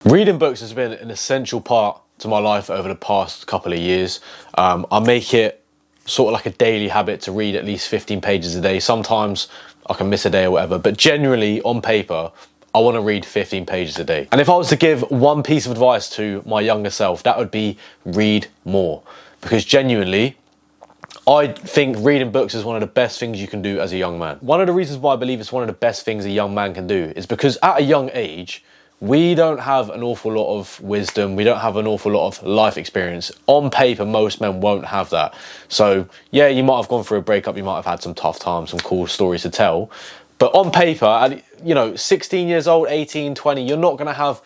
Reading books has been an essential part to my life over the past couple of years. I make it sort of like a daily habit to read at least 15 pages a day. Sometimes I can miss a day or whatever, but generally on paper, I want to read 15 pages a day. And if I was to give one piece of advice to my younger self, that would be read more. Because genuinely, I think reading books is one of the best things you can do as a young man. One of the reasons why I believe it's one of the best things a young man can do is because at a young age, we don't have an awful lot of wisdom. We don't have an awful lot of life experience. On paper, most men won't have that. So yeah, you might have gone through a breakup. You might have had some tough times, some cool stories to tell. But on paper, at, 16 years old, 18, 20, you're not going to have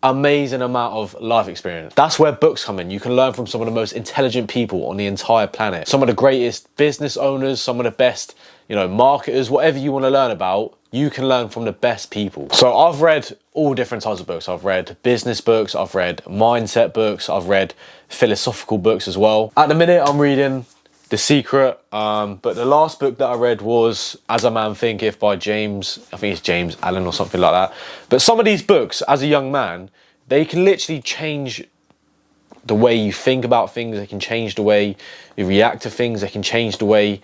amazing amount of life experience. That's where books come in. You can learn from some of the most intelligent people on the entire planet. Some of the greatest business owners, some of the best, marketers, whatever you want to learn about, you can learn from the best people. So I've read all different types of books. I've read business books, I've read mindset books, I've read philosophical books as well. At the minute, I'm reading The Secret, but the last book that I read was As a Man Thinketh by James, I think it's James Allen or something like that. But some of these books, as a young man, they can literally change the way you think about things. They can change the way you react to things. They can change the way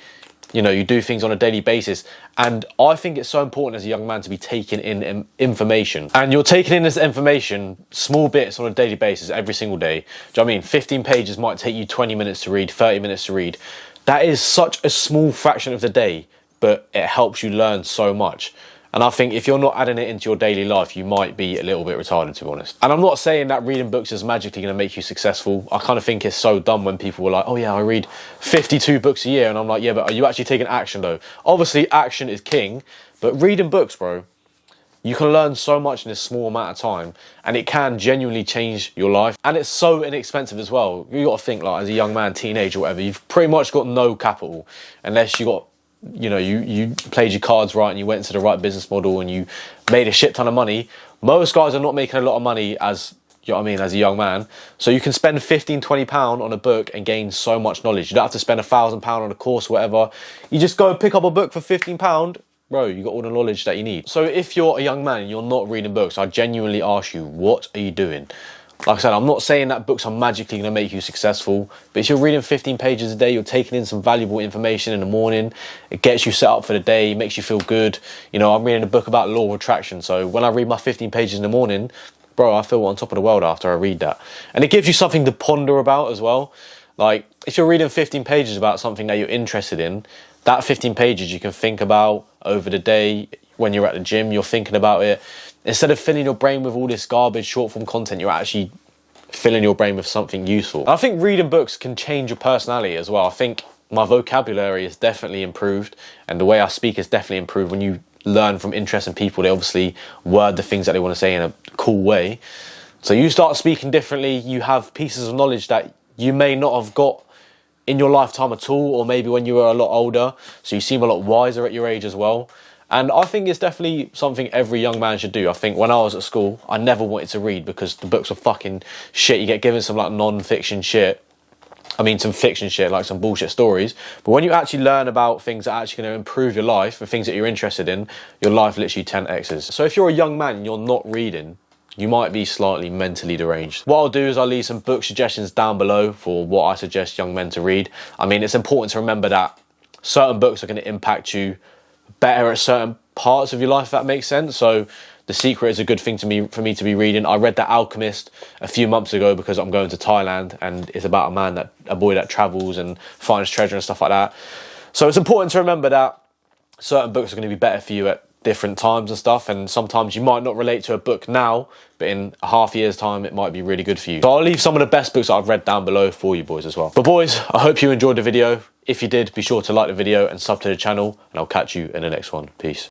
you do things on a daily basis. And I think it's so important as a young man to be taking in information. And you're taking in this information, small bits on a daily basis, every single day. Do you know what I mean? 15 pages might take you 20 minutes to read, 30 minutes to read. That is such a small fraction of the day, but it helps you learn so much. And I think if you're not adding it into your daily life, you might be a little bit retarded, to be honest. And I'm not saying that reading books is magically going to make you successful. I kind of think it's so dumb when people were like, oh yeah, I read 52 books a year. And I'm like, yeah, but are you actually taking action though? Obviously, action is king, but reading books, bro, you can learn so much in a small amount of time, and it can genuinely change your life. And it's so inexpensive as well. You got to think, like, as a young man, teenager, whatever, you've pretty much got no capital unless you got, you played your cards right and you went into the right business model and you made a shit ton of money. Most guys are not making a lot of money as a young man. So you can spend 15, 20 pound on a book and gain so much knowledge. You don't have to spend £1,000 on a course or whatever. You just go pick up a book for 15 pound. Bro, you got all the knowledge that you need. So if you're a young man and you're not reading books, I genuinely ask you, what are you doing? Like I said, I'm not saying that books are magically going to make you successful, but if you're reading 15 pages a day, you're taking in some valuable information in the morning, it gets you set up for the day, makes you feel good. I'm reading a book about law of attraction, so when I read my 15 pages in the morning, bro, I feel on top of the world after I read that. And it gives you something to ponder about as well. Like, if you're reading 15 pages about something that you're interested in, that 15 pages you can think about over the day. When you're at the gym, you're thinking about it. Instead of filling your brain with all this garbage short form content, you're actually filling your brain with something useful. I think reading books can change your personality as well. I think my vocabulary is definitely improved, and the way I speak is definitely improved. When you learn from interesting people, they obviously word the things that they want to say in a cool way. So you start speaking differently. You have pieces of knowledge that you may not have got in your lifetime at all, or maybe when you were a lot older. So you seem a lot wiser at your age as well. And I think it's definitely something every young man should do. I think when I was at school, I never wanted to read because the books are fucking shit. You get given some like non-fiction shit. I mean, some fiction shit, like some bullshit stories. But when you actually learn about things that are actually going to improve your life and things that you're interested in, your life literally 10x's. So if you're a young man and you're not reading, you might be slightly mentally deranged. What I'll do is I'll leave some book suggestions down below for what I suggest young men to read. I mean, it's important to remember that certain books are going to impact you better at certain parts of your life, if that makes sense. So The Secret is a good thing for me to be reading. I read The Alchemist a few months ago because I'm going to Thailand, and it's about a boy that travels and finds treasure and stuff like that. So it's important to remember that certain books are going to be better for you at different times and stuff, and sometimes you might not relate to a book now, but in a half year's time it might be really good for you. So I'll leave some of the best books that I've read down below for you boys as well. But boys, I hope you enjoyed the video. If you did, be sure to like the video and sub to the channel, and I'll catch you in the next one. Peace.